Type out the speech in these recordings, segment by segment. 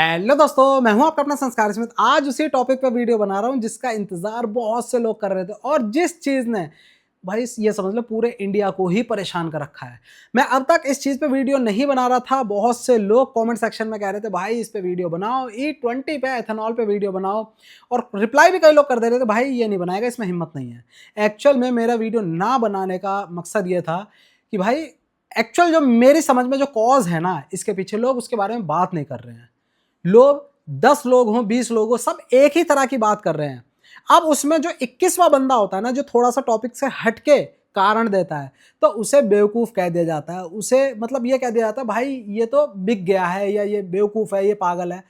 Hello दोस्तों, मैं हूं आपका अपना संस्कार स्मिथ। आज उसी टॉपिक पे वीडियो बना रहा हूं जिसका इंतजार बहुत से लोग कर रहे थे और जिस चीज ने भाई ये समझ लो पूरे इंडिया को ही परेशान कर रखा है। मैं अब तक इस चीज पे वीडियो नहीं बना रहा था। बहुत से लोग कमेंट सेक्शन में कह रहे थे भाई इस पे वीडियो बनाओ, E20 पे एथेनॉल पे वीडियो बनाओ, और रिप्लाई भी कई लोग कर दे रहे थे भाई ये नहीं बनाएगा, इसमें हिम्मत नहीं है। एक्चुअल में मेरा वीडियो ना बनाने का मकसद ये था कि भाई एक्चुअल जो मेरी समझ में जो कॉज है ना इसके पीछे, लोग उसके बारे में बात नहीं कर रहे हैं। लोग 10 लोग हों 20 लोग हों, सब एक ही तरह की बात कर रहे हैं। अब उसमें जो 21वां बंदा होता है ना, जो थोड़ा सा टॉपिक से हटके कारण देता है, तो उसे बेवकूफ़ कह दिया जाता है। उसे मतलब ये कह दिया जाता है भाई ये तो बिक गया है, या ये बेवकूफ़ है, ये पागल है।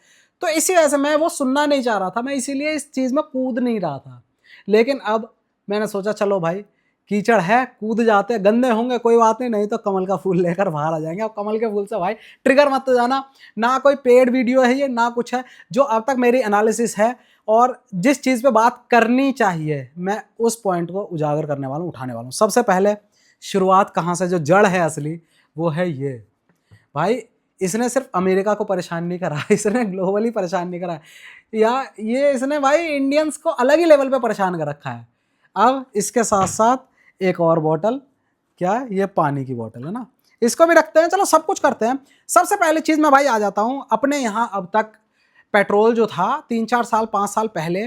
तो इसी वजह से मैं वो सुनना नहीं चाह रहा था, मैं इसीलिए इस चीज़ में कूद नहीं रहा था। लेकिन अब मैंने सोचा चलो भाई कीचड़ है, कूद जाते हैं, गंदे होंगे कोई बात नहीं, नहीं तो कमल का फूल लेकर बाहर आ जाएंगे। अब कमल के फूल से भाई ट्रिगर मत तो जाना, ना कोई पेड वीडियो है ये, ना कुछ है। जो अब तक मेरी एनालिसिस है और जिस चीज़ पे बात करनी चाहिए, मैं उस पॉइंट को उजागर करने वाला हूँ, उठाने वाला हूँ। सबसे पहले शुरुआत कहाँ से, जो जड़ है असली, वो है ये। भाई इसने सिर्फ अमेरिका को परेशान नहीं करा, इसने ग्लोबली परेशान नहीं करा, या ये इसने भाई इंडियंस को अलग ही लेवल पे परेशान कर रखा है। अब इसके साथ साथ एक और बोतल, क्या ये पानी की बोतल है ना, इसको भी रखते हैं। चलो सब कुछ करते हैं। सबसे पहले चीज़ मैं भाई आ जाता हूँ, अपने यहाँ अब तक पेट्रोल जो था 3-4 साल 5 साल पहले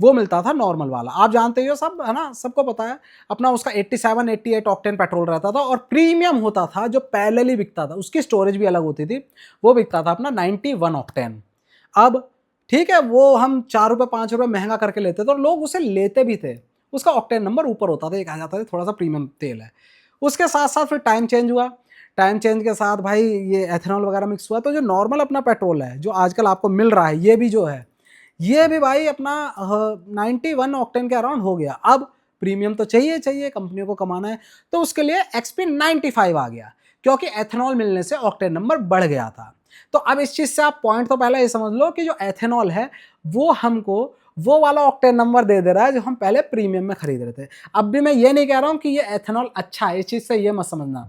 वो मिलता था नॉर्मल वाला, आप जानते ही हो सब, है ना, सबको पता है। अपना उसका 87-88 ऑक्टेन पेट्रोल रहता था और प्रीमियम होता था जो पैरेलली बिकता था, उसकी स्टोरेज भी अलग होती थी। वो बिकता था अपना 91 ऑक्टेन। अब ठीक है, वो हम 4 रुपये 5 रुपये महंगा करके लेते थे और लोग उसे लेते भी थे। उसका ऑक्टेन नंबर ऊपर होता था, ये कहा जाता था थोड़ा सा प्रीमियम तेल है। उसके साथ साथ फिर टाइम चेंज हुआ। टाइम चेंज के साथ भाई ये एथेनॉल वगैरह मिक्स हुआ, तो जो नॉर्मल अपना पेट्रोल है जो आजकल आपको मिल रहा है, ये भी जो है ये भी भाई अपना 91 ऑक्टेन के अराउंड हो गया। अब प्रीमियम तो चाहिए चाहिए, कंपनियों को कमाना है, तो उसके लिए XP95 आ गया, क्योंकि एथेनॉल मिलने से ऑक्टेन नंबर बढ़ गया था। तो अब इस चीज़ से आप पॉइंट तो पहले ये समझ लो कि जो एथेनॉल है वो हमको वो वाला ऑक्टेन नंबर दे दे रहा है जो हम पहले प्रीमियम में खरीद रहे थे। अब भी मैं ये नहीं कह रहा हूँ कि ये एथेनॉल अच्छा है, इस चीज़ से ये मत समझना।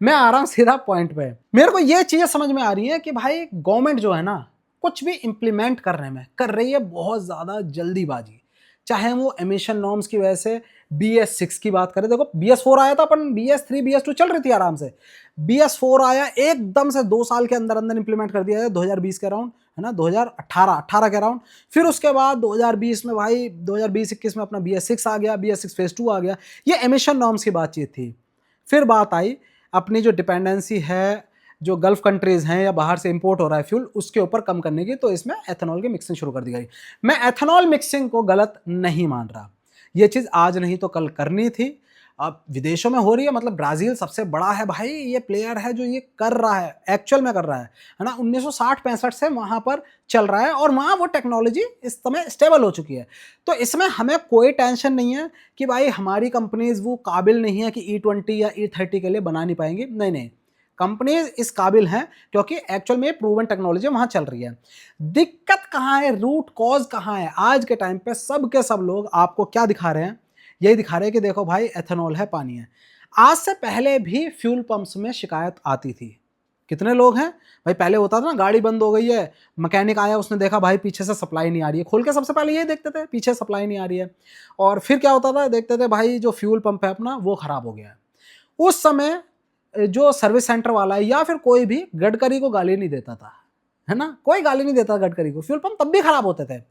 मैं आ रहा हूँ सीधा पॉइंट पे। मेरे को ये चीज़ें समझ में आ रही है कि भाई गवर्नमेंट जो है ना, कुछ भी इंप्लीमेंट करने में कर रही है बहुत ज़्यादा जल्दीबाजी। चाहे वो एमिशन नॉर्म्स की वजह से BS6 की बात करें, देखो BS4 आया था, अपन BS3 BS2 चल रही थी आराम से। BS4 आया एकदम से 2 साल के अंदर अंदर इंप्लीमेंट कर दिया है 2020 के अराउंड, है ना, 2018 के अराउंड। फिर उसके बाद 2020 में भाई 2020-21 में अपना BS6 आ गया, BS6 फेज 2 आ गया। ये एमिशन नॉर्म्स की बातचीत थी। फिर बात आई अपनी जो डिपेंडेंसी है, जो गल्फ कंट्रीज हैं या बाहर से इंपोर्ट हो रहा है फ्यूल, उसके ऊपर कम करने की, तो इसमें एथेनॉल की मिक्सिंग शुरू कर दी गई। मैं एथेनॉल मिक्सिंग को गलत नहीं मान रहा, ये चीज़ आज नहीं तो कल करनी थी। अब विदेशों में हो रही है, मतलब ब्राज़ील सबसे बड़ा है भाई, ये प्लेयर है जो ये कर रहा है, एक्चुअल में कर रहा है ना। 1960-65 से वहाँ पर चल रहा है और वहाँ वो टेक्नोलॉजी इस समय स्टेबल हो चुकी है। तो इसमें हमें कोई टेंशन नहीं है कि भाई हमारी कंपनीज वो काबिल नहीं है कि E20 या E30 के लिए बना नहीं पाएंगी। नहीं नहीं, कंपनीज इस काबिल हैं क्योंकि एक्चुअल में प्रूवन टेक्नोलॉजी वहाँ चल रही है। दिक्कत कहाँ है, रूट कॉज कहाँ है? आज के टाइम पे सब के सब लोग आपको क्या दिखा रहे हैं? यही दिखा रहे हैं कि देखो भाई एथेनॉल है, पानी है। आज से पहले भी फ्यूल पंप्स में शिकायत आती थी। कितने लोग हैं भाई, पहले होता था ना, गाड़ी बंद हो गई है, मैकेनिक आया, उसने देखा भाई पीछे से सप्लाई नहीं आ रही है, खोल के सबसे पहले ये देखते थे पीछे सप्लाई नहीं आ रही है। और फिर क्या होता था, देखते थे भाई जो फ्यूल पंप है अपना वो खराब हो गया है। उस समय जो सर्विस सेंटर वाला है या फिर कोई भी गडकरी को गाली नहीं देता था, है ना, कोई गाली नहीं देता गडकरी को, फ्यूल पंप तब भी खराब होते थे।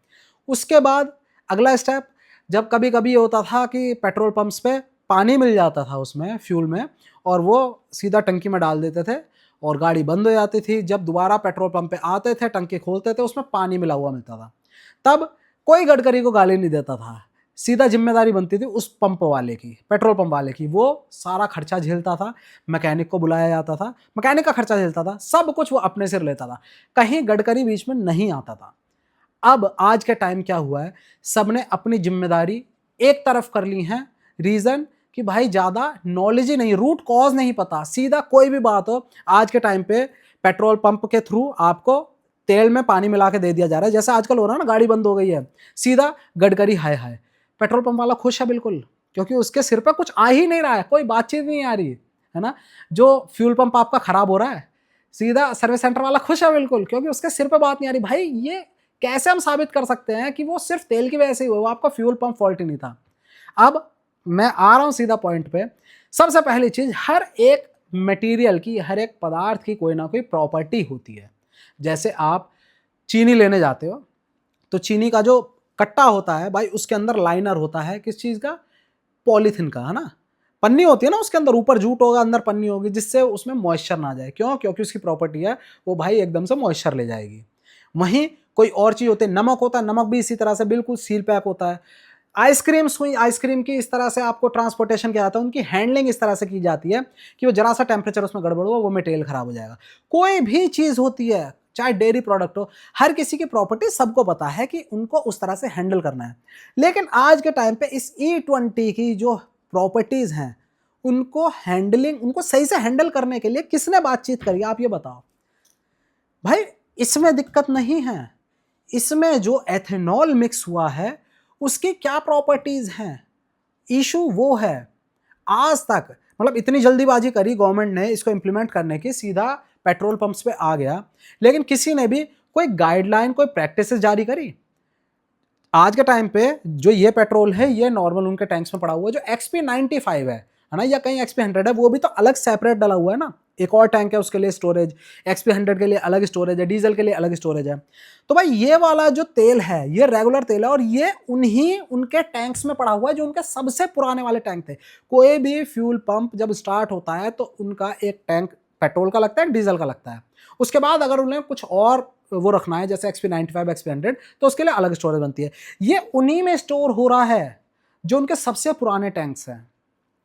उसके बाद अगला स्टेप, जब कभी कभी ये होता था कि पेट्रोल पंप्स पे पानी मिल जाता था उसमें फ्यूल में, और वो सीधा टंकी में डाल देते थे और गाड़ी बंद हो जाती थी। जब दोबारा पेट्रोल पंप पे आते थे, टंकी खोलते थे, उसमें पानी मिला हुआ मिलता था। तब कोई गडकरी को गाली नहीं देता था, सीधा जिम्मेदारी बनती थी उस पंप वाले की, पेट्रोल पंप वाले की। वो सारा खर्चा झेलता था, मैकेनिक को बुलाया जाता था, मैकेनिक का खर्चा झेलता था, सब कुछ वो अपने सिर लेता था, कहीं गडकरी बीच में नहीं आता था। अब आज के टाइम क्या हुआ है, सबने अपनी जिम्मेदारी एक तरफ कर ली है। रीजन कि भाई ज्यादा नॉलेज ही नहीं, रूट कॉज नहीं पता। सीधा कोई भी बात हो, आज के टाइम पे पेट्रोल पंप के थ्रू आपको तेल में पानी मिला के दे दिया जा रहा है। जैसे आजकल हो रहा है ना, गाड़ी बंद हो गई है, सीधा गडकरी हाय हाय, पेट्रोल पंप वाला खुश है बिल्कुल, क्योंकि उसके सिर पर कुछ आ ही नहीं रहा है, कोई बातचीत नहीं आ रही है ना। जो फ्यूल पंप आपका खराब हो रहा है, सीधा सर्विस सेंटर वाला खुश है बिल्कुल, क्योंकि उसके सिर पे बात नहीं आ रही। भाई ये कैसे हम साबित कर सकते हैं कि वो सिर्फ तेल की वजह से ही हुआ, वो आपका फ्यूल पंप फॉल्ट ही नहीं था। अब मैं आ रहा हूं सीधा पॉइंट पे। सबसे पहली चीज, हर एक मटेरियल की, हर एक पदार्थ की कोई ना कोई प्रॉपर्टी होती है। जैसे आप चीनी लेने जाते हो तो चीनी का जो कट्टा होता है भाई, उसके अंदर लाइनर होता है, किस चीज का? पॉलीथिन का, है ना। पन्नी होती है ना उसके अंदर, ऊपर जूट होगा अंदर पन्नी होगी, जिससे उसमें मॉइस्चर ना जाए। क्यों? क्योंकि उसकी प्रॉपर्टी है वो भाई एकदम से मॉइस्चर ले जाएगी। वहीं कोई और चीज होती है, नमक होता है, नमक भी इसी तरह से बिल्कुल सील पैक होता है। आइसक्रीम्स हुई, आइसक्रीम की इस तरह से आपको ट्रांसपोर्टेशन किया जाता है, उनकी हैंडलिंग इस तरह से की जाती है कि वो जरा सा टेम्परेचर उसमें गड़बड़ हुआ वो मटेरियल खराब हो जाएगा। कोई भी चीज होती है, चाहे डेयरी प्रोडक्ट हो, हर किसी की प्रॉपर्टी सबको पता है कि उनको उस तरह से हैंडल करना है। लेकिन आज के टाइम पे इस E20 की जो प्रॉपर्टीज हैं, उनको हैंडलिंग, उनको सही से हैंडल करने के लिए किसने बातचीत करी, आप ये बताओ भाई। इसमें दिक्कत नहीं है, इसमें जो एथेनॉल मिक्स हुआ है उसकी क्या प्रॉपर्टीज हैं, इशू वो है। आज तक मतलब इतनी जल्दीबाजी करी गवर्नमेंट ने इसको इंप्लीमेंट करने की, सीधा पेट्रोल पंप्स पे आ गया, लेकिन किसी ने भी कोई गाइडलाइन, कोई प्रैक्टिसेस जारी करी? आज के टाइम पे जो ये पेट्रोल है ये नॉर्मल उनके टैंक्स में पड़ा हुआ है, जो XP95 है ना, या कहीं XP100 है, वो भी तो अलग सेपरेट डला हुआ है ना, एक और टैंक है उसके लिए स्टोरेज, XP100 के लिए अलग स्टोरेज है, डीजल के लिए अलग स्टोरेज है। तो भाई ये वाला जो तेल है ये रेगुलर तेल है, और ये उन्हीं उनके टैंक्स में पड़ा हुआ है जो उनके सबसे पुराने वाले टैंक थे। कोई भी फ्यूल पंप जब स्टार्ट होता है तो उनका एक टैंक पेट्रोल का लगता है, डीजल का लगता है। उसके बाद अगर उन्हें कुछ और वो रखना है जैसे XP95, XP100, तो उसके लिए अलग स्टोरेज बनती है। ये उन्हीं में स्टोर हो रहा है जो उनके सबसे पुराने टैंक्स हैं,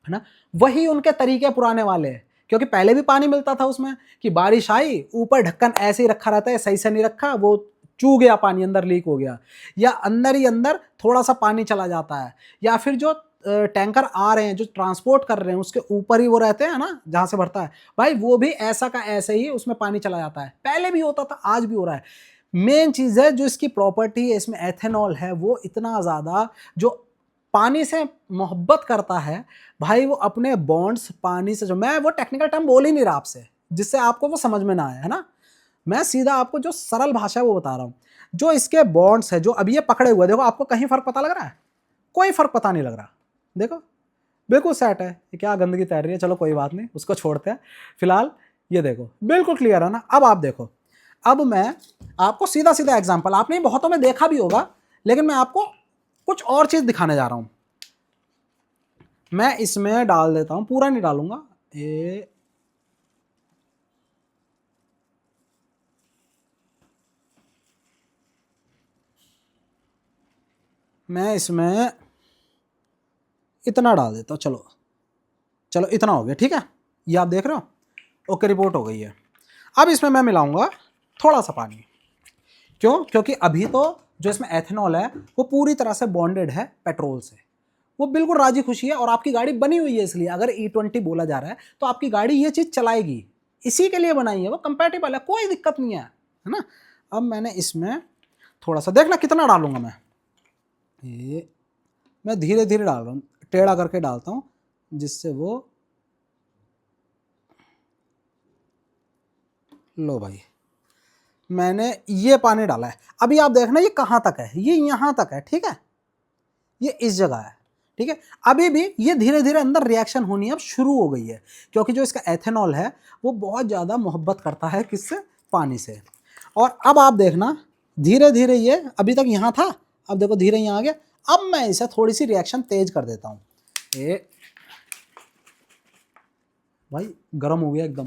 है ना। वही उनके तरीके पुराने वाले हैं, क्योंकि पहले भी पानी मिलता था उसमें कि बारिश आई, ऊपर ढक्कन ऐसे ही रखा रहता है, सही से नहीं रखा, वो चू गया पानी, अंदर लीक हो गया, या अंदर ही अंदर थोड़ा सा पानी चला जाता है, या फिर जो टैंकर आ रहे हैं जो ट्रांसपोर्ट कर रहे हैं उसके ऊपर ही वो रहते हैं ना जहां से भरता है, भाई वो भी ऐसा का ऐसे ही उसमें पानी चला जाता है। पहले भी होता था, आज भी हो रहा है। मेन चीज है जो इसकी प्रॉपर्टी है, इसमें एथेनॉल है, वो इतना ज्यादा जो पानी से मोहब्बत करता है भाई, वो अपने बॉन्ड्स पानी से, जो मैं वो टेक्निकल टर्म बोल ही नहीं रहा आपसे जिससे आपको वो समझ में ना आए, है ना। मैं सीधा आपको जो सरल भाषा है वो बता रहा हूं। जो इसके बॉन्ड्स है जो अभी ये पकड़े हुए, देखो आपको कहीं फर्क पता लग रहा है? कोई फर्क पता नहीं लग रहा, देखो बिल्कुल सेट है। ये क्या गंदगी तैर रही है, चलो कोई बात नहीं, उसको छोड़ते हैं फिलहाल। ये देखो बिल्कुल क्लियर है ना। अब आप देखो, अब मैं आपको सीधा सीधा एग्जांपल, आपने बहुतों में देखा भी होगा, लेकिन मैं आपको कुछ और चीज दिखाने जा रहा हूं। मैं इसमें डाल देता हूं, पूरा नहीं डालूंगा, ये मैं इसमें इतना डाल देता हूं। चलो चलो इतना हो गया, ठीक है, ये आप देख रहे हो, ओके रिपोर्ट हो गई है। अब इसमें मैं मिलाऊंगा थोड़ा सा पानी। क्यों? क्योंकि अभी तो जो इसमें एथेनॉल है वो पूरी तरह से बॉन्डेड है पेट्रोल से, वो बिल्कुल राजी खुशी है, और आपकी गाड़ी बनी हुई है इसलिए, अगर E20 बोला जा रहा है तो आपकी गाड़ी ये चीज चलाएगी, इसी के लिए बनाई है, वो कंपैटिबल है, कोई दिक्कत नहीं है ना। अब मैंने इसमें थोड़ा सा, देखना कितना डालूंगा मैं, ये मैं धीरे धीरे डाल रहा हूँ, टेढ़ा करके डालता हूँ जिससे वो, लो भाई मैंने ये पानी डाला है। अभी आप देखना ये कहाँ तक है, ये यहाँ तक है, ठीक है, ये इस जगह है, ठीक है। अभी भी ये धीरे धीरे अंदर रिएक्शन होनी अब शुरू हो गई है, क्योंकि जो इसका एथेनॉल है वो बहुत ज़्यादा मोहब्बत करता है किससे? पानी से। और अब आप देखना धीरे धीरे, ये अभी तक यहाँ था, अब देखो धीरे यहाँ आ गया। अब मैं इसे थोड़ी सी रिएक्शन तेज कर देता हूँ, ये भाई गर्म हो गया एकदम।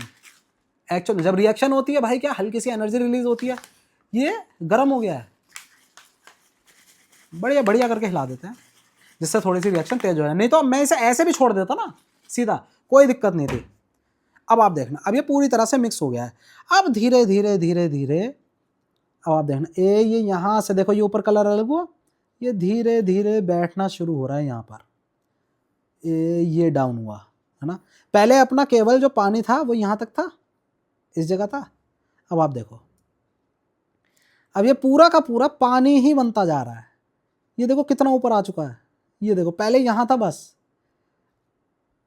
एक्चुअल जब रिएक्शन होती है भाई क्या हल्की सी एनर्जी रिलीज होती है, ये गर्म हो गया है। बढ़िया बढ़िया करके हिला देते हैं जिससे थोड़ी सी रिएक्शन तेज हो जाए, नहीं तो मैं इसे ऐसे भी छोड़ देता ना सीधा, कोई दिक्कत नहीं थी। अब आप देखना, अब ये पूरी तरह से मिक्स हो गया है। अब धीरे धीरे धीरे धीरे अब आप देखना, ये यहाँ से देखो, ये ऊपर कलर अलग हुआ, ये धीरे धीरे बैठना शुरू हो रहा है यहाँ पर, ये डाउन हुआ, है ना। पहले अपना केवल जो पानी था वो यहाँ तक था, इस जगह था। अब आप देखो, अब ये पूरा का पूरा पानी ही बनता जा रहा है। ये देखो कितना ऊपर आ चुका है, ये देखो पहले यहाँ था बस,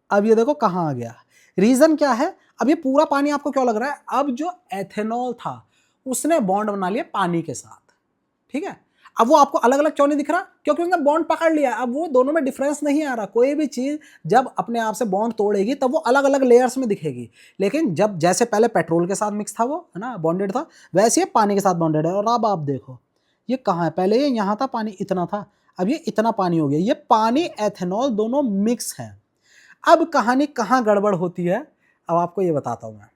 अब ये देखो कहाँ आ गया। रीजन क्या है? अब ये पूरा पानी आपको क्यों लग रहा है? अब जो एथेनॉल था उसने बॉन्ड बना लिया पानी के साथ, ठीक है। अब वो आपको अलग अलग क्यों नहीं दिख रहा? क्योंकि उन्होंने बॉन्ड पकड़ लिया। अब वो दोनों में डिफरेंस नहीं आ रहा। कोई भी चीज जब अपने आप से बॉन्ड तोड़ेगी तब वो अलग अलग लेयर्स में दिखेगी, लेकिन जब जैसे पहले पेट्रोल के साथ मिक्स था वो, है ना, बॉन्डेड था, वैसे ये पानी के साथ बॉन्डेड है। और अब आप देखो ये कहाँ है? पहले ये यहाँ था, पानी इतना था, अब ये इतना पानी हो गया। ये पानी एथेनॉल दोनों मिक्स है। अब कहानी कहाँ गड़बड़ होती है, अब आपको ये बताता हूं मैं।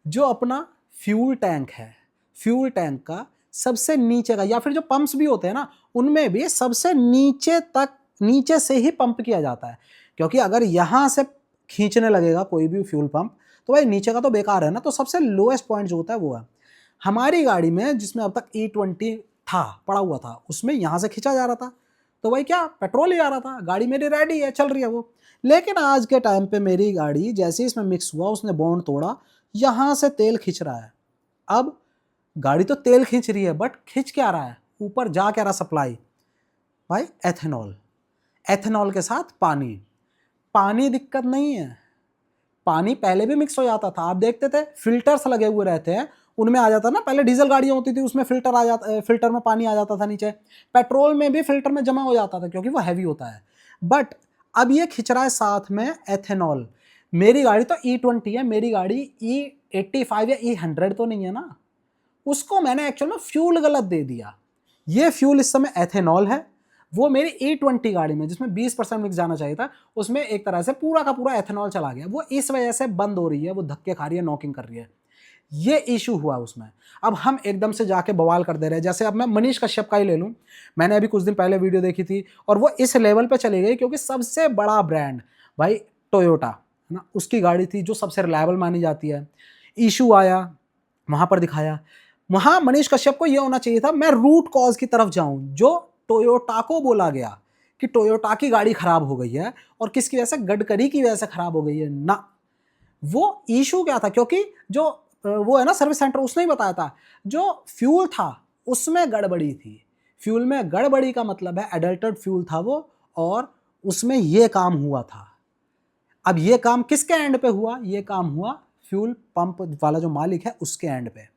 जो अपना फ्यूल टैंक है, फ्यूल टैंक का सबसे नीचे का, या फिर जो पंप्स भी होते हैं ना, उनमें भी सबसे नीचे तक, नीचे से ही पंप किया जाता है। क्योंकि अगर यहां से खींचने लगेगा कोई भी फ्यूल पंप तो भाई नीचे का तो बेकार है ना। तो सबसे लोएस्ट पॉइंट जो होता है वो है। हमारी गाड़ी में जिसमें अब तक E20 था, पड़ा हुआ था, उसमें यहां से खींचा जा रहा था, तो भाई क्या पेट्रोल ही आ रहा था, गाड़ी मेरी रेडी है, चल रही है वो। लेकिन आज के टाइम पे मेरी गाड़ी जैसे इसमें मिक्स हुआ, उसने बॉन्ड तोड़ा, यहां से तेल खींच रहा है। अब गाड़ी तो तेल खींच रही है, बट खींच क्या रहा है? ऊपर जा क्या रहा सप्लाई? भाई एथेनॉल। एथेनॉल के साथ पानी। पानी दिक्कत नहीं है, पानी पहले भी मिक्स हो जाता था। आप देखते थे फिल्टर्स लगे हुए रहते हैं, उनमें आ जाता ना। पहले डीजल गाड़ियां होती थी, उसमें फिल्टर आ जाता, फिल्टर में पानी आ जाता था नीचे। पेट्रोल में भी फिल्टर में जमा हो जाता था क्योंकि वो हैवी होता है। बट अब ये खिंच रहा है साथ में एथेनॉल। मेरी गाड़ी तो E20 है, मेरी गाड़ी E85 या E100 तो नहीं है ना। उसको मैंने एक्चुअल में फ्यूल गलत दे दिया। ये फ्यूल इस समय एथेनॉल है, वो मेरी E20 गाड़ी में जिसमें 20% मिक्स जाना चाहिए था, उसमें एक तरह से पूरा का पूरा एथेनॉल चला गया। वो इस वजह से बंद हो रही है, वो धक्के खा रही है, नॉकिंग कर रही है। ये इशू हुआ उसमें। अब हम एकदम से जाके बवाल कर दे रहे हैं। जैसे अब मैं मनीष कश्यप का ही ले लूं, मैंने अभी कुछ दिन पहले वीडियो देखी थी और वो इस लेवल पे चली गई क्योंकि सबसे बड़ा ब्रांड भाई टोयोटा है ना, उसकी गाड़ी थी जो सबसे रिलायबल मानी जाती है। इशू आया, वहां पर दिखाया। वहां मनीष कश्यप को यह होना चाहिए था मैं रूट कॉज की तरफ जाऊं, जो टोयोटा को बोला गया कि टोयोटा की गाड़ी खराब हो गई है और किसकी वजह से? गडकरी की वजह से खराब हो गई है ना। वो इशू क्या था? क्योंकि जो वो है ना सर्विस सेंटर, उसने ही बताया था जो फ्यूल था उसमें गड़बड़ी थी। फ्यूल में गड़बड़ी का मतलब है एडल्टेड फ्यूल था वो, और उसमें ये काम हुआ था। अब ये काम किसके एंड पे हुआ? ये काम हुआ फ्यूल पंप वाला जो मालिक है उसके एंड पे।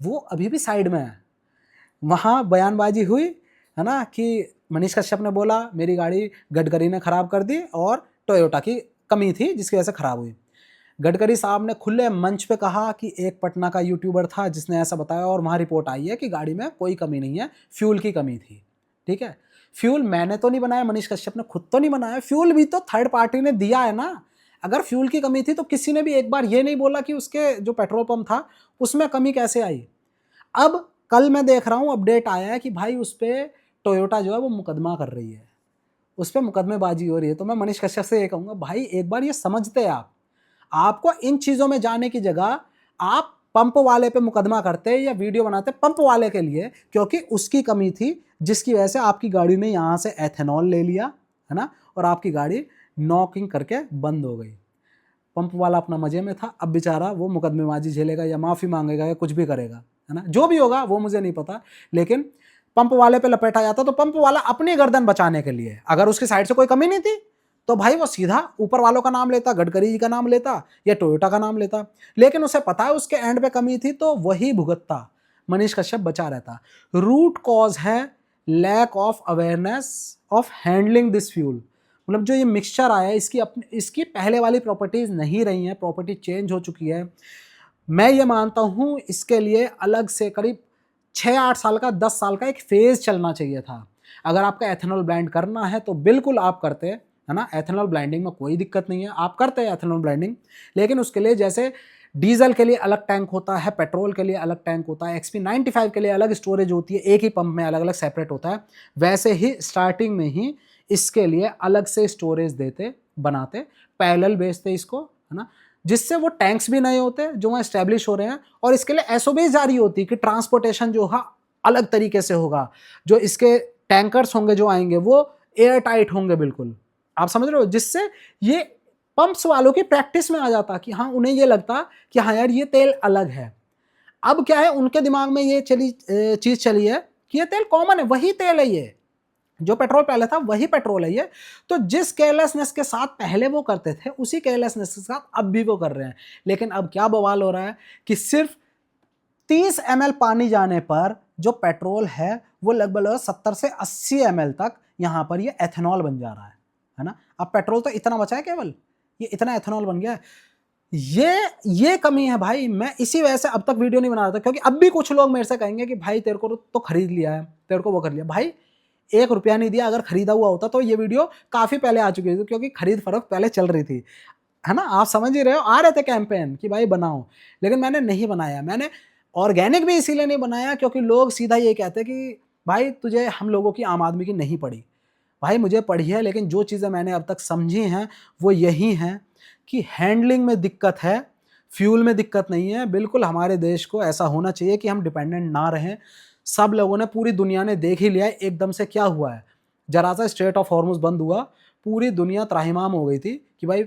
वो अभी भी साइड में है। वहां बयानबाजी हुई है ना कि मनीष कश्यप ने बोला मेरी गाड़ी गडकरी ने खराब कर दी और टोयोटा की कमी थी जिसकी वजह से खराब हुई। गडकरी साहब ने खुले मंच पे कहा कि एक पटना का यूट्यूबर था जिसने ऐसा बताया और वहां रिपोर्ट आई है कि गाड़ी में कोई कमी नहीं है, फ्यूल की कमी थी। ठीक है, फ्यूल मैंने तो नहीं बनाया, मनीष कश्यप ने खुद तो नहीं बनाया, फ्यूल भी तो थर्ड पार्टी ने दिया है ना। अगर फ्यूल की कमी थी तो किसी ने भी एक बार ये नहीं बोला कि उसके जो पेट्रोल पंप था उसमें कमी कैसे आई। अब कल मैं देख रहा हूं अपडेट आया है कि भाई उस पर टोयोटा जो है वो मुकदमा कर रही है, उस पर मुकदमेबाजी हो रही है। तो मैं मनीष कश्यप से ये कहूंगा भाई एक बार ये समझते आप, आपको इन चीजों में जाने की जगह आप पंप वाले पे मुकदमा करते या वीडियो बनाते पंप वाले के लिए, क्योंकि उसकी कमी थी जिसकी वजह से आपकी गाड़ी ने यहां से एथेनॉल ले लिया है ना, और आपकी गाड़ी नॉकिंग करके बंद हो गई। पंप वाला अपना मजे में था, अब बेचारा वो मुकदमेबाजी झेलेगा या माफी मांगेगा या कुछ भी करेगा, है ना, जो भी होगा वो मुझे नहीं पता। लेकिन पंप वाले पे लपेटा जाता तो पंप वाला अपनी गर्दन बचाने के लिए, अगर उसकी साइड से कोई कमी नहीं थी तो भाई वो सीधा ऊपर वालों का नाम लेता, गडकरी जी का नाम लेता या टोयोटा का नाम लेता। लेकिन उसे पता है उसके एंड पे कमी थी तो वही भुगतता, मनीष कश्यप बचा रहता। रूट कॉज है lack of awareness of handling this fuel. मतलब जो ये मिक्सचर आया है इसकी पहले वाली प्रॉपर्टीज नहीं रही हैं, प्रॉपर्टी चेंज हो चुकी है। मैं ये मानता हूँ इसके लिए अलग से करीब 6-8 साल का 10 साल का एक फेज चलना चाहिए था। अगर आपका एथेनॉल ब्लेंड करना है तो बिल्कुल आप करते, है ना, एथेनॉल ब्लेंडिंग में कोई दिक्कत नहीं है, आप करते हैं एथेनॉल ब्लेंडिंग। लेकिन उसके लिए जैसे डीजल के लिए अलग टैंक होता है, पेट्रोल के लिए अलग टैंक होता है, XP95 के लिए अलग स्टोरेज होती है, एक ही पंप में अलग अलग सेपरेट होता है, वैसे ही स्टार्टिंग में ही इसके लिए अलग से स्टोरेज देते, बनाते, पैरेलल बेचते इसको, है ना, जिससे वो टैंक्स भी नए होते जो वहाँ स्टैब्लिश हो रहे हैं। और इसके लिए एसओपी जारी होती कि ट्रांसपोर्टेशन जो है अलग तरीके से होगा, जो इसके टैंकर्स होंगे जो आएंगे वो एयर टाइट होंगे बिल्कुल, आप समझ रहे हो, जिससे ये पंप्स वालों की प्रैक्टिस में आ जाता कि हाँ उन्हें ये लगता कि हाँ यार ये तेल अलग है। अब क्या है उनके दिमाग में ये चीज चली है कि ये तेल कॉमन है, वही तेल है ये, जो पेट्रोल पहले था वही पेट्रोल है ये। तो जिस केयरलेसनेस के साथ पहले वो करते थे उसी केयरलेसनेस के साथ अब भी वो कर रहे हैं। लेकिन अब क्या बवाल हो रहा है कि सिर्फ 30 ml पानी जाने पर जो पेट्रोल है वो लगभग 70 से 80 ml तक यहाँ पर ये एथेनॉल बन जा रहा है ना। अब पेट्रोल तो इतना बचा है केवल, ये इतना एथेनॉल बन गया है। ये कमी है भाई। मैं इसी वजह से अब तक वीडियो नहीं बना रहा था, क्योंकि अब भी कुछ लोग मेरे से कहेंगे कि भाई तेरे को तो खरीद लिया है, तेरे को वो कर लिया। भाई 1 रुपया नहीं दिया, अगर खरीदा हुआ होता तो ये वीडियो काफ़ी पहले आ चुकी थी, क्योंकि खरीद फरोख्त पहले चल रही थी, है ना। आप समझ ही रहे हो, आ रहे थे कैंपेन कि भाई बनाओ, लेकिन मैंने नहीं बनाया। मैंने ऑर्गेनिक भी इसीलिए नहीं बनाया क्योंकि लोग सीधा ये कहते हैं कि भाई तुझे हम लोगों की, आम आदमी की नहीं पड़ी। भाई मुझे पढ़ी है, लेकिन जो चीज़ें मैंने अब तक समझी हैं वो यही हैं कि हैंडलिंग में दिक्कत है, फ्यूल में दिक्कत नहीं है। बिल्कुल हमारे देश को ऐसा होना चाहिए कि हम डिपेंडेंट ना रहें। सब लोगों ने, पूरी दुनिया ने देख ही लिया है एकदम से क्या हुआ है। जरा सा स्ट्रेट ऑफ हॉर्मुज बंद हुआ, पूरी दुनिया त्राहिमाम हो गई थी कि भाई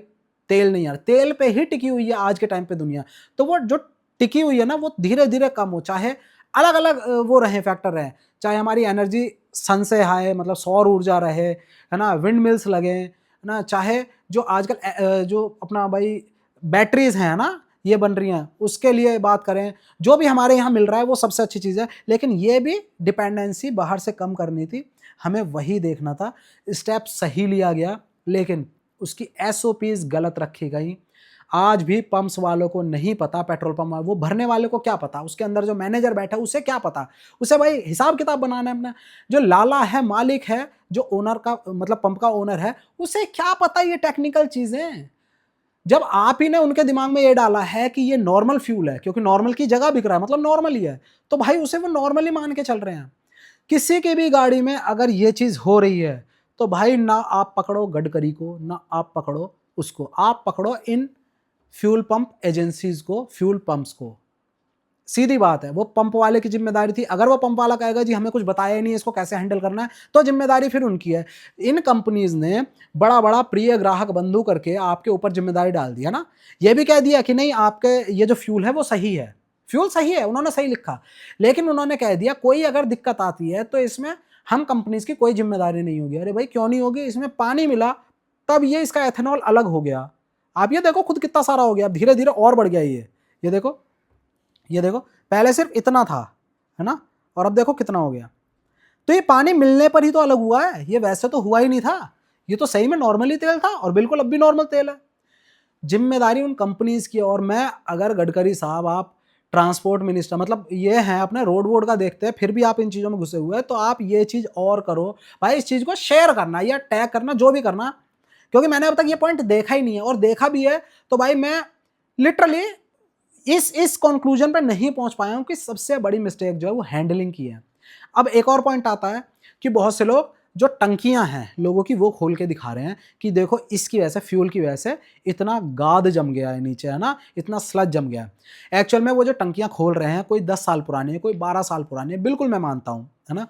तेल नहीं आ रहा। तेल पे ही टिकी हुई है आज के टाइम पे दुनिया। तो वो जो टिकी हुई है ना वो धीरे धीरे कम हो, चाहे अलग अलग वो रहे, फैक्टर रहे, चाहे हमारी एनर्जी सन से आए, मतलब सौर ऊर्जा रहे, है ना, विंड मिल्स लगे, है ना, चाहे जो आजकल जो अपना भाई बैटरीज हैं ना ये बन रही हैं उसके लिए बात करें, जो भी हमारे यहाँ मिल रहा है वो सबसे अच्छी चीज़ है। लेकिन ये भी डिपेंडेंसी बाहर से कम करनी थी, हमें वही देखना था। स्टेप सही लिया गया, लेकिन उसकी एसओपीज गलत रखी गई। आज भी पंप्स वालों को नहीं पता, पेट्रोल पंप वो भरने वाले को क्या पता, उसके अंदर जो मैनेजर बैठा है उसे क्या पता, उसे भाई हिसाब किताब बनाना है अपना। जो लाला है, मालिक है, जो ओनर का मतलब पंप का ओनर है, उसे क्या पता ये टेक्निकल चीजें। जब आप ही ने उनके दिमाग में ये डाला है कि ये नॉर्मल फ्यूल है, क्योंकि नॉर्मल की जगह बिक रहा है मतलब नॉर्मल ही है, तो भाई उसे वो नॉर्मली मान के चल रहे हैं। किसी की भी गाड़ी में अगर ये चीज हो रही है तो भाई ना आप पकड़ो गडकरी को, ना आप पकड़ो उसको, आप पकड़ो इन फ्यूल पंप एजेंसीज को, फ्यूल पंप्स को। सीधी बात है, वो पंप वाले की जिम्मेदारी थी। अगर वो पंप वाला कहेगा जी हमें कुछ बताया ही नहीं इसको कैसे हैंडल करना है, तो जिम्मेदारी फिर उनकी है। इन कंपनीज ने बड़ा बड़ा प्रिय ग्राहक बंधु करके आपके ऊपर जिम्मेदारी डाल दी है ना। ये भी कह दिया कि नहीं आपके ये जो फ्यूल है वो सही है, फ्यूल सही है, उन्होंने सही लिखा, लेकिन उन्होंने कह दिया कोई अगर दिक्कत आती है तो इसमें हम कंपनीज की कोई जिम्मेदारी नहीं होगी। अरे भाई क्यों नहीं होगी, इसमें पानी मिला तब ये इसका एथेनॉल अलग हो गया। आप ये देखो खुद कितना सारा हो गया, धीरे धीरे और बढ़ गया ये देखो, ये देखो पहले सिर्फ इतना था, है ना, और अब देखो कितना हो गया। तो ये पानी मिलने पर ही तो अलग हुआ है, ये वैसे तो हुआ ही नहीं था, ये तो सही में नॉर्मली तेल था और बिल्कुल अब भी नॉर्मल तेल है। जिम्मेदारी उन कंपनीज की। और मैं, अगर गडकरी साहब आप ट्रांसपोर्ट मिनिस्टर मतलब ये हैं, अपने रोड वोड का देखते हैं फिर भी आप इन चीज़ों में घुसे हुए हैं, तो आप ये चीज़ और करो भाई, इस चीज़ को शेयर करना या टैग करना, जो भी करना, क्योंकि मैंने अब तक ये पॉइंट देखा ही नहीं है, और देखा भी है तो भाई मैं लिटरली इस कंक्लूजन पे नहीं पहुंच पाया हूं कि सबसे बड़ी मिस्टेक जो है वो हैंडलिंग की है। अब एक और पॉइंट आता है कि बहुत से लोग जो टंकियां हैं लोगों की वो खोल के दिखा रहे हैं कि देखो इसकी वजह से, फ्यूल की वजह से इतना गाद जम गया है नीचे, है ना, इतना स्लज जम गया है। एक्चुअल में वो जो टंकियां खोल रहे हैं कोई 10 साल पुरानी है, कोई 12 साल पुरानी है, बिल्कुल मैं मानता हूं, है ना।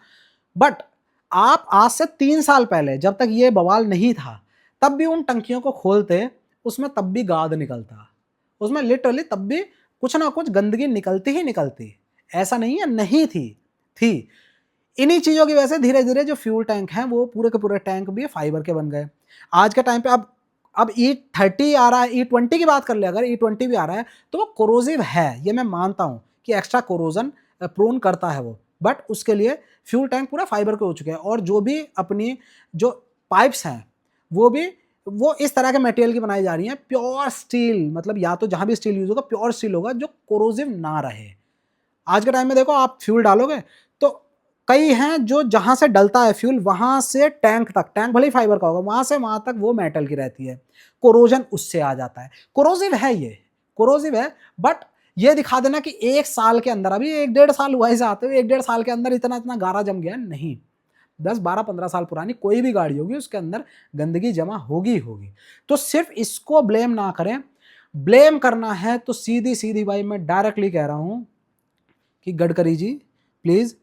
बट आप आज से 3 साल पहले जब तक ये बवाल नहीं था तब भी उन टंकियों को खोलते, उसमें तब भी गाद निकलता, उसमें लिटरली तब भी कुछ ना कुछ गंदगी निकलती ही निकलती। ऐसा नहीं है नहीं थी। इन्हीं चीज़ों की वजह से धीरे धीरे जो फ्यूल टैंक हैं वो पूरे के पूरे टैंक भी फाइबर के बन गए। आज के टाइम पे अब E30 आ रहा है, E20 की बात कर ले, अगर E20 भी आ रहा है तो वो कोरोजिव है, ये मैं मानता हूँ कि एक्स्ट्रा कोरोजन प्रोन करता है वो, बट उसके लिए फ्यूल टैंक पूरा फाइबर के हो चुके हैं। और जो भी अपनी जो पाइप्स हैं वो इस तरह के मटेरियल की बनाई जा रही हैं, प्योर स्टील, मतलब या तो जहां भी स्टील यूज होगा प्योर स्टील होगा जो कोरोजिव ना रहे। आज के टाइम में देखो आप फ्यूल डालोगे तो कई हैं जो जहां से डलता है फ्यूल वहां से टैंक तक, टैंक भले ही फाइबर का होगा, वहां से वहां तक वो मेटल की रहती है, कोरोजन उससे आ जाता है। कोरोजिव है, ये कोरोजिव है, बट ये दिखा देना कि 1 साल के अंदर, अभी 1-1.5 साल हुआ इसे आते हुए, 1-1.5 साल के अंदर इतना इतना गारा जम गया, नहीं। 10-12-15 साल पुरानी कोई भी गाड़ी होगी उसके अंदर गंदगी जमा होगी। तो सिर्फ इसको ब्लेम ना करें, ब्लेम करना है तो सीधी सीधी भाई मैं डायरेक्टली कह रहा हूं कि गडकरी जी प्लीज,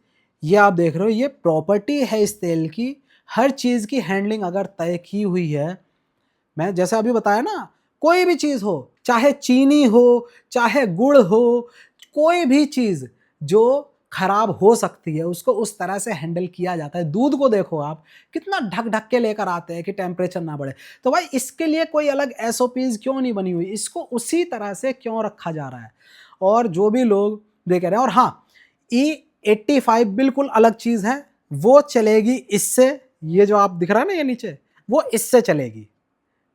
ये आप देख रहे हो ये प्रॉपर्टी है इस तेल की, हर चीज की हैंडलिंग अगर तय की हुई है, मैं जैसे अभी बताया ना, कोई भी चीज हो, चाहे चीनी हो चाहे गुड़ हो, कोई भी चीज जो खराब हो सकती है, उसको उस तरह से हैंडल किया जाता है। दूध को देखो आप, कितना ढक ढक के लेकर आते हैं कि टेम्परेचर ना बढ़े। तो भाई इसके लिए कोई अलग एसओपीज़ क्यों नहीं बनी हुई? इसको उसी तरह से क्यों रखा जा रहा है? और जो भी लोग देख रहे हैं, और हाँ, E85 बिल्कुल अलग चीज़ है, वो चलेगी इससे, ये जो आप दिख रहा है ना ये नीचे, वो इससे चलेगी,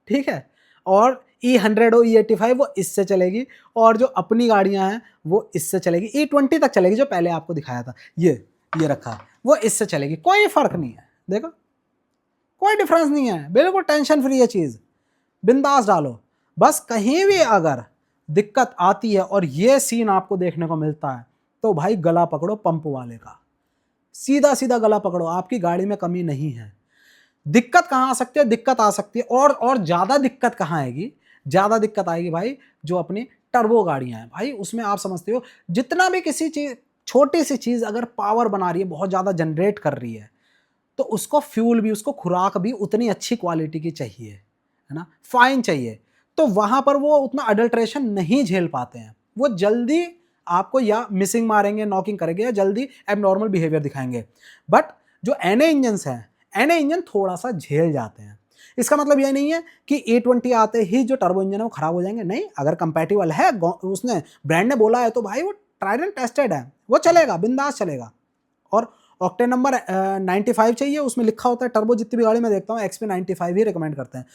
ठीक है? और E100 और E85 वो इससे चलेगी, और जो अपनी गाड़ियां हैं वो इससे चलेगी। E20 तक चलेगी, जो पहले आपको दिखाया था, ये रखा है, वो इससे चलेगी। कोई फर्क नहीं है, देखो कोई डिफरेंस नहीं है, बिल्कुल टेंशन फ्री है चीज़, बिंदास डालो। बस कहीं भी अगर दिक्कत आती है और ये सीन आपको देखने को मिलता है, तो भाई गला पकड़ो पंप वाले का, सीधा सीधा गला पकड़ो, आपकी गाड़ी में कमी नहीं है। दिक्कत कहाँ आ सकती है? दिक्कत आ सकती है, और ज़्यादा दिक्कत कहाँ आएगी? ज़्यादा दिक्कत आएगी भाई जो अपनी टर्बो गाड़ियाँ हैं। भाई उसमें आप समझते हो, जितना भी किसी चीज़, छोटी सी चीज़ अगर पावर बना रही है, बहुत ज़्यादा जनरेट कर रही है, तो उसको फ्यूल भी, उसको खुराक भी उतनी अच्छी क्वालिटी की चाहिए, है ना, फाइन चाहिए। तो वहाँ पर वो उतना अडल्ट्रेशन नहीं झेल पाते हैं, वो जल्दी आपको या मिसिंग मारेंगे, नॉकिंग करेंगे, या जल्दी एबनॉर्मल बिहेवियर दिखाएंगे। बट जो एनए इंजन्स हैं, एनए इंजन थोड़ा सा झेल जाते हैं। इसका मतलब ये नहीं है कि E20 आते ही जो टर्बो इंजन है वो खराब हो जाएंगे, नहीं। अगर कंपैटिबल है, उसने ब्रांड ने बोला है, तो भाई वो ट्राइड एंड टेस्टेड है, वो चलेगा, बिंदास चलेगा। और ऑक्टेन नंबर 95 चाहिए, उसमें लिखा होता है टर्बो, जितनी भी गाड़ी में देखता हूँ XP 95 ही रिकमेंड करते हैं,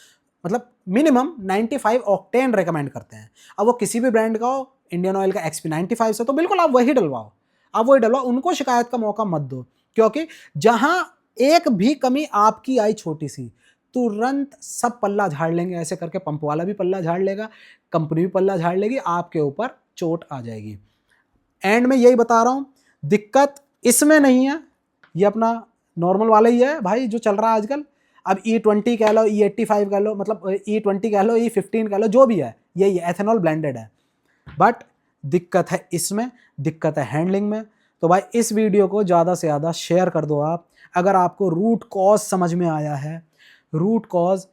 मतलब मिनिमम 95 ऑक्टेन रिकमेंड करते हैं। अब वो किसी भी ब्रांड का हो, इंडियन ऑयल का XP 95 से, तो बिल्कुल आप वही डलवाओ, आप वही डलवाओ, उनको शिकायत का मौका मत दो। क्योंकि जहां एक भी कमी आपकी आई छोटी सी, तुरंत सब पल्ला झाड़ लेंगे, ऐसे करके पंप वाला भी पल्ला झाड़ लेगा, कंपनी भी पल्ला झाड़ लेगी, आपके ऊपर चोट आ जाएगी। एंड में यही बता रहा हूं, दिक्कत इसमें नहीं है, ये अपना नॉर्मल वाला ही है भाई जो चल रहा है आजकल। अब E20 कह लो, E85 कह लो, मतलब E20 कह लो, E15 कह लो, जो भी है यही है, एथेनॉल ब्लेंडेड है। बट दिक्कत है इसमें, दिक्कत है हैंडलिंग में। तो भाई इस वीडियो को ज़्यादा से ज़्यादा शेयर कर दो आप, अगर आपको रूट कॉज समझ में आया है। रूट कॉज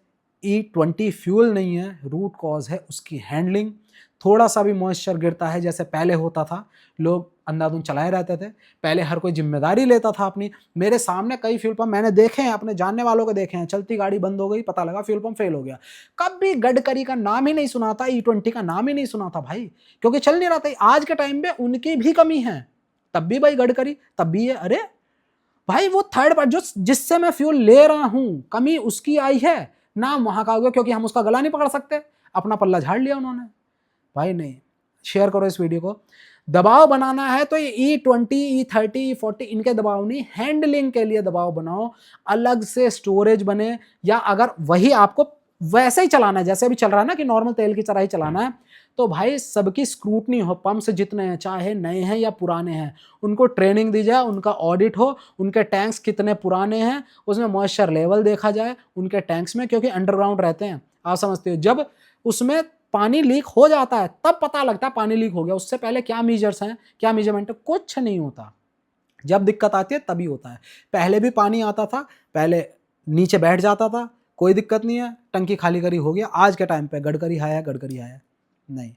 E20 फ्यूल नहीं है, रूट कॉज है उसकी हैंडलिंग। थोड़ा सा भी मॉइस्चर गिरता है, जैसे पहले होता था, लोग अंधाधुंध चलाए रहते थे, पहले हर कोई जिम्मेदारी लेता था अपनी। मेरे सामने कई फ्यूल पंप मैंने देखे हैं, अपने जानने वालों के देखे हैं, चलती गाड़ी बंद हो गई, पता लगा फ्यूल पंप फेल हो गया। कभी गडकरी का नाम ही नहीं सुना था, E20 का नाम ही नहीं सुना था भाई, क्योंकि चल नहीं रहा था। आज के टाइम पे उनकी भी कमी है, तब भी भाई गडकरी, तब भी है। अरे भाई वो थर्ड पार्टी जो, जिससे मैं फ्यूल ले रहा हूं, कमी उसकी आई है, नाम वहां का हो गया, क्योंकि हम उसका गला नहीं पकड़ सकते, अपना पल्ला झाड़ लिया उन्होंने। भाई नहीं, शेयर करो इस वीडियो को। दबाव बनाना है तो ये E20, E30, E40 इनके दबाव नहीं, हैंडलिंग के लिए दबाव बनाओ, अलग से स्टोरेज बने। या अगर वही आपको वैसे ही चलाना है जैसे अभी चल रहा है ना, कि नॉर्मल तेल की तरह ही चलाना है, तो भाई सबकी स्क्रूटनी हो, पंप्स जितने हैं, चाहे नए हैं या पुराने हैं, उनको ट्रेनिंग दी जाए, उनका ऑडिट हो, उनके टैंक्स कितने पुराने हैं, उसमें मॉइस्चर लेवल देखा जाए उनके टैंक्स में, क्योंकि अंडरग्राउंड रहते हैं, आप समझते हो। जब उसमें पानी लीक हो जाता है तब पता लगता है पानी लीक हो गया, उससे पहले क्या मेजर्स हैं, क्या मेजरमेंट है, कुछ नहीं होता। जब दिक्कत आती है तभी होता है। पहले भी पानी आता था, पहले नीचे बैठ जाता था, कोई दिक्कत नहीं है, टंकी खाली करी हो गया। आज के टाइम पे गडकरी आया, गडकरी आया नहीं।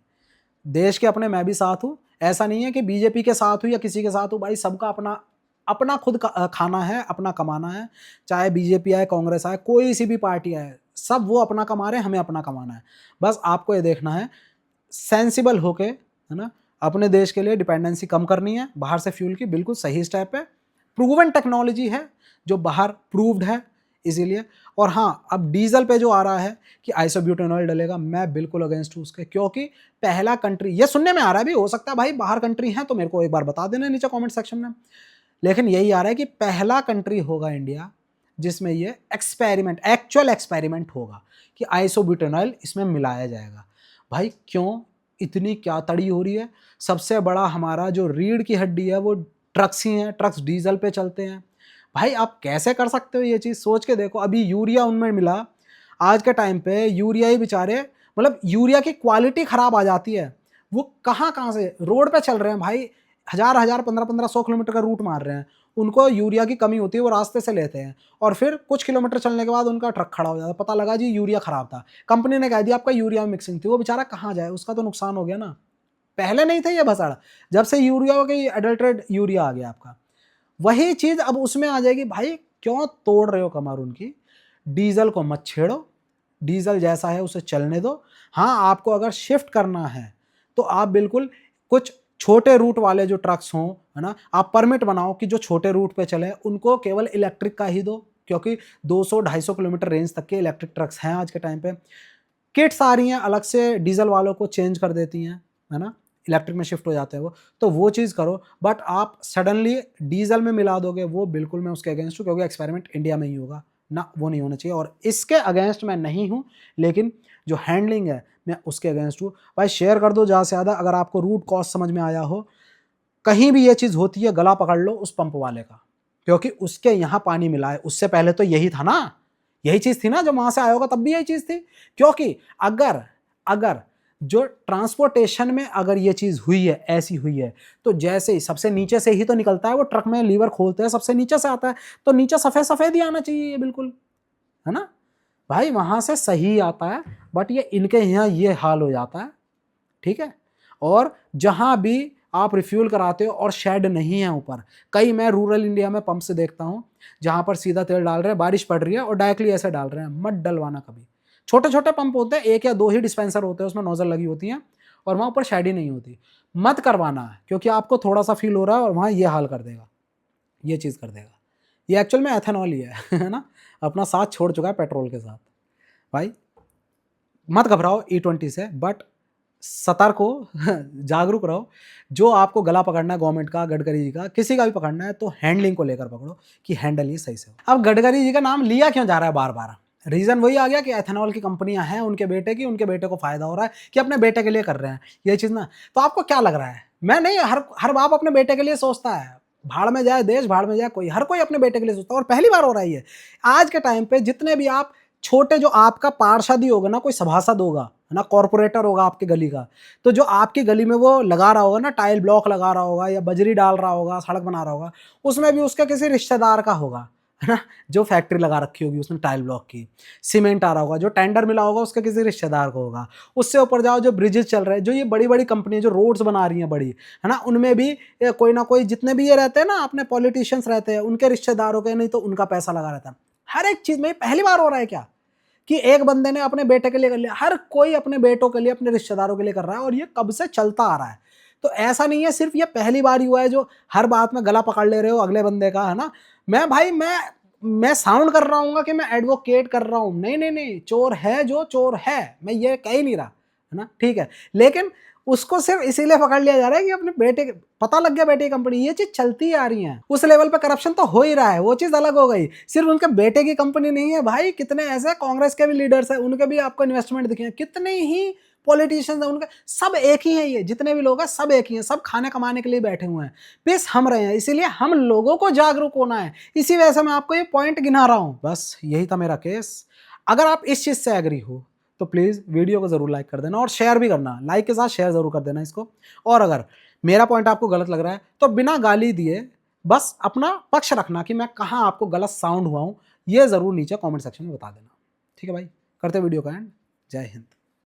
देश के अपने मैं भी साथ हूँ, ऐसा नहीं है कि बीजेपी के साथ हूँ या किसी के साथ हूँ, भाई सबका अपना अपना खुद का खाना है, अपना कमाना है। चाहे बीजेपी आए, कांग्रेस आए, कोई सी भी पार्टी आए, सब वो अपना कमा रहे हैं, हमें अपना कमाना है। बस आपको ये देखना है, सेंसिबल होके, है ना, अपने देश के लिए डिपेंडेंसी कम करनी है बाहर से फ्यूल की, बिल्कुल सही स्टेप है। प्रूवन टेक्नोलॉजी है जो बाहर प्रूव्ड है, इसीलिए। और हाँ, अब डीजल पे जो आ रहा है कि आइसोब्यूटेनॉल डलेगा, मैं बिल्कुल अगेंस्ट हूँ उसके, क्योंकि पहला कंट्री, ये सुनने में आ रहा है, भी हो सकता है भाई बाहर कंट्री है तो मेरे को एक बार बता देना नीचे कमेंट सेक्शन में, लेकिन यही आ रहा है कि पहला कंट्री होगा इंडिया जिसमें ये एक्सपेरिमेंट, एक्चुअल एक्सपेरिमेंट होगा कि आइसोब्यूटेनॉल इसमें मिलाया जाएगा। भाई क्यों इतनी क्या तड़ी हो रही है? सबसे बड़ा हमारा जो रीढ़ की हड्डी है वो ट्रक्स ही हैं, ट्रक्स डीजल पे चलते हैं। भाई आप कैसे कर सकते हो ये चीज़? सोच के देखो, अभी यूरिया उनमें मिला, आज के टाइम पे यूरिया ही बेचारे, मतलब यूरिया की क्वालिटी खराब आ जाती है, वो कहाँ कहाँ से रोड पे चल रहे हैं भाई, हजार हजार 1500 किलोमीटर का रूट मार रहे हैं, उनको यूरिया की कमी होती है, वो रास्ते से लेते हैं, और फिर कुछ किलोमीटर चलने के बाद उनका ट्रक खड़ा हो जाता है, पता लगा जी यूरिया खराब था, कंपनी ने कह दिया आपका यूरिया में मिक्सिंग थी, वो बेचारा कहाँ जाए, उसका तो नुकसान हो गया ना। पहले नहीं थे ये भसड़, जब से यूरिया के एडल्ट्रेट यूरिया आ गया आपका, वही चीज अब उसमें आ जाएगी। भाई क्यों तोड़ रहे हो कमर उनकी? डीजल को मत छेड़ो, डीजल जैसा है उसे चलने दो। हाँ, आपको अगर शिफ्ट करना है तो आप बिल्कुल कुछ छोटे रूट वाले जो ट्रक्स हों, है ना, आप परमिट बनाओ कि जो छोटे रूट पे चले उनको केवल इलेक्ट्रिक का ही दो, क्योंकि 200-250 किलोमीटर रेंज तक के इलेक्ट्रिक ट्रक्स हैं आज के टाइम पे। किट्स आ रही हैं अलग से, डीजल वालों को चेंज कर देती हैं, है ना, इलेक्ट्रिक में शिफ्ट हो जाते हैं वो, तो वो चीज़ करो। बट आप सडनली डीजल में मिला दोगे, वो बिल्कुल मैं उसके अगेंस्ट हूँ, क्योंकि एक्सपेरिमेंट इंडिया में ही होगा ना, वो नहीं होना चाहिए। और इसके अगेंस्ट मैं नहीं हूँ, लेकिन जो हैंडलिंग है मैं उसके अगेंस्ट हूँ। भाई शेयर कर दो ज़्यादा से ज़्यादा। अगर आपको रूट कॉज समझ में आया हो, कहीं भी ये चीज़ होती है, गला पकड़ लो उस पंप वाले का, क्योंकि उसके यहाँ पानी मिला है। उससे पहले तो यही था ना, यही चीज़ थी ना, जब वहाँ से आया होगा तब भी यही चीज़ थी। क्योंकि अगर अगर जो ट्रांसपोर्टेशन में अगर ये चीज़ हुई है, ऐसी हुई है, तो जैसे ही सबसे नीचे से ही तो निकलता है, वो ट्रक में लीवर खोलते हैं, सबसे नीचे से आता है, तो नीचे सफ़ेद सफ़ेद ही आना चाहिए ये बिल्कुल, है ना भाई, वहाँ से सही आता है। बट ये इनके यहाँ ये हाल हो जाता है, ठीक है। और जहाँ भी आप रिफ्यूल कराते हो और शेड नहीं है ऊपर, कई मैं रूरल इंडिया में पंप से देखता हूँ जहाँ पर सीधा तेल डाल रहे हैं, बारिश पड़ रही है और डायरेक्टली ऐसे डाल रहे हैं। मत डलवाना कभी। छोटे छोटे पंप होते हैं, 1 या 2 ही डिस्पेंसर होते हैं, उसमें नोजल लगी होती हैं और वहाँ ऊपर शेड ही नहीं होती। मत करवाना है, क्योंकि आपको थोड़ा सा फील हो रहा है और वहाँ ये हाल कर देगा, ये चीज़ कर देगा। ये एक्चुअल में एथेनॉल ही है ना, अपना साथ छोड़ चुका है पेट्रोल के साथ। भाई मत घबराओ E20 से, बट सतर्क हो, जागरूक रहो। जो आपको गला पकड़ना है गवर्नमेंट का, गडकरी जी का, किसी का भी पकड़ना है, तो हैंडलिंग को लेकर पकड़ो कि हैंडल ये सही से हो। अब गडकरी जी का नाम लिया क्यों जा रहा है बार बार? रीजन वही आ गया कि एथेनॉल की कंपनियां हैं उनके बेटे की, उनके बेटे को फायदा हो रहा है कि अपने बेटे के लिए कर रहे हैं ये चीज ना। तो आपको क्या लग रहा है? मैं नहीं, हर बाप अपने बेटे के लिए सोचता है। भाड़ में जाए देश, भाड़ में जाए कोई, हर कोई अपने बेटे के लिए सोचता है। और पहली बार हो रहा है ये आज के टाइम पे। जितने भी आप छोटे, जो आपका पार्षद ही होगा ना, कोई सभासद होगा, है ना, कॉर्पोरेटर होगा आपकी गली का, तो जो आपकी गली में वो लगा रहा होगा ना, टाइल ब्लॉक लगा रहा होगा या बजरी डाल रहा होगा, सड़क बना रहा होगा, उसमें भी उसके किसी रिश्तेदार का होगा, है ना। जो फैक्ट्री लगा रखी होगी उसने टाइल ब्लॉक की, सीमेंट आ रहा होगा, जो टेंडर मिला होगा उसके किसी रिश्तेदार को होगा। उससे ऊपर जाओ, जो ब्रिजेस चल रहे हैं, जो ये बड़ी बड़ी कंपनी जो रोड्स बना रही हैं बड़ी, है ना, उनमें भी कोई ना कोई, जितने भी ये रहते हैं ना अपने पॉलिटिशियंस रहते हैं, उनके रिश्तेदारों के, नहीं तो उनका पैसा लगा रहता है हर एक चीज में। पहली बार हो रहा है क्या कि एक बंदे ने अपने बेटे के लिए कर लिया? हर कोई अपने बेटों के लिए, अपने रिश्तेदारों के लिए कर रहा है, और ये कब से चलता आ रहा है। तो ऐसा नहीं है सिर्फ ये पहली बार ही हुआ है जो हर बात में गला पकड़ ले रहे हो अगले बंदे का, है ना। मैं भाई मैं साउंड कर रहा हूँ कि मैं एडवोकेट कर रहा हूँ, नहीं नहीं नहीं, चोर है जो चोर है, मैं ये कह ही नहीं रहा, है ना, ठीक है। लेकिन उसको सिर्फ इसीलिए पकड़ लिया जा रहा है कि अपने बेटे के, पता लग गया बेटे की कंपनी, ये चीज चलती आ रही है। उस लेवल पे करप्शन तो हो ही रहा है, वो चीज अलग हो गई। सिर्फ उनके बेटे की कंपनी नहीं है भाई, कितने ऐसे कांग्रेस के भी लीडर्स हैं, उनके भी आपको इन्वेस्टमेंट दिखे हैं, कितने ही पॉलिटिशियंस हैं उनके, सब एक ही हैं। ये जितने भी लोग हैं सब एक ही हैं, सब खाने कमाने के लिए बैठे हुए हैं, पिस हम रहे हैं। इसीलिए हम लोगों को जागरूक होना है, इसी वजह से मैं आपको ये पॉइंट गिना रहा हूं। बस यही था मेरा केस। अगर आप इस चीज से एग्री हो तो प्लीज़ वीडियो को ज़रूर लाइक कर देना और शेयर भी करना, लाइक के साथ शेयर ज़रूर कर देना इसको। और अगर मेरा पॉइंट आपको गलत लग रहा है तो बिना गाली दिए बस अपना पक्ष रखना कि मैं कहाँ आपको गलत साउंड हुआ हूँ, ये ज़रूर नीचे कमेंट सेक्शन में बता देना। ठीक है भाई, करते वीडियो का एंड। जय हिंद।